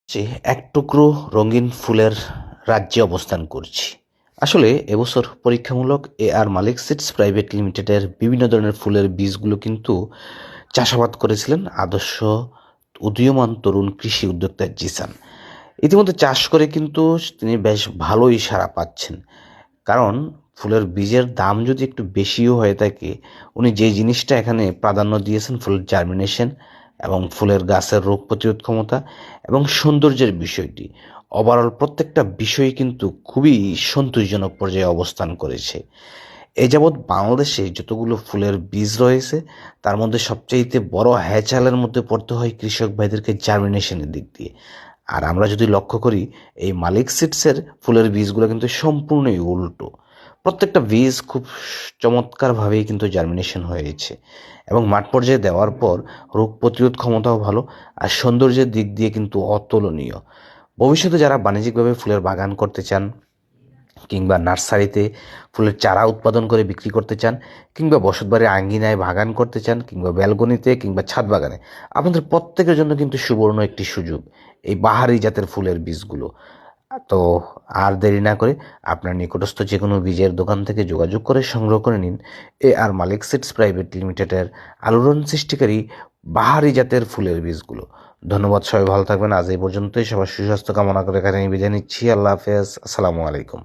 যে এক টুকরো রঙিন ফুলের রাজ্যে অবস্থান করছি। আসলে এবছর পরীক্ষামূলক আর মালিক সিডস প্রাইভেট লিমিটেডের বিভিন্ন ধরনের ফুলের বীজগুলো কিন্তু চাষাবাদ করেছিলেন আদর্শ উদীয়মান তরুণ কৃষি উদ্যোক্তা জিসান। ইতিমধ্যে চাষ করে কিন্তু তিনি বেশ ভালোই সাড়া পাচ্ছেন। কারণ ফুলের বীজের দাম যদি একটু বেশিও হয়ে থাকে, উনি যে জিনিসটা এখানে প্রাধান্য দিয়েছেন ফুলের জার্মিনেশন এবং ফুলের গাছের রোগ প্রতিরোধ ক্ষমতা এবং সৌন্দর্যের বিষয়টি, ওভারঅল প্রত্যেকটা বিষয় কিন্তু খুবই সন্তোষজনক পর্যায়ে অবস্থান করেছে। এ যাবৎ বাংলাদেশে যতগুলো ফুলের বীজ রয়েছে, তার মধ্যে সবচাইতে বড় হ্যাচালের মধ্যে পড়তে হয় কৃষক ভাইদেরকে জার্মিনেশনের দিক দিয়ে। আর আমরা যদি লক্ষ্য করি, এই মালিক সিডসের ফুলের বীজগুলো কিন্তু সম্পূর্ণই উল্টো। প্রত্যেকটা বীজ খুব চমৎকারভাবেই কিন্তু জার্মিনেশন হয়েছে এবং মাঠ পর্যায়ে দেওয়ার পর রোগ প্রতিরোধ ক্ষমতাও ভালো, আর সৌন্দর্যের দিক দিয়ে কিন্তু অতুলনীয়। ভবিষ্যতে যারা বাণিজ্যিকভাবে ফুলের বাগান করতে চান, কিংবা নার্সারিতে ফুলের চারা উৎপাদন করে বিক্রি করতে চান, কিংবা বসতবাড়ির আঙ্গিনায় বাগান করতে চান, কিংবা ব্যালকনিতে কিংবা ছাদ বাগানে, আপনাদের প্রত্যেকের জন্য কিন্তু সুবর্ণ একটি সুযোগ এই বাহারি জাতের ফুলের বীজগুলো। তো আর দেরি না করে আপনার নিকটস্থ যে কোনো বীজের দোকান থেকে যোগাযোগ করে সংগ্রহ করে নিন আর মালিক সিডস প্রাইভেট লিমিটেডের আলোড়ন সৃষ্টিকারী বাহারি জাতের ফুলের বীজগুলো। ধন্যবাদ, সবাই ভালো থাকবেন। আজ এই পর্যন্তই। সবার সুস্বাস্থ্য কামনা করে এখানে বিদায় নিচ্ছি। আল্লাহ হাফেজ, আসসালামু আলাইকুম।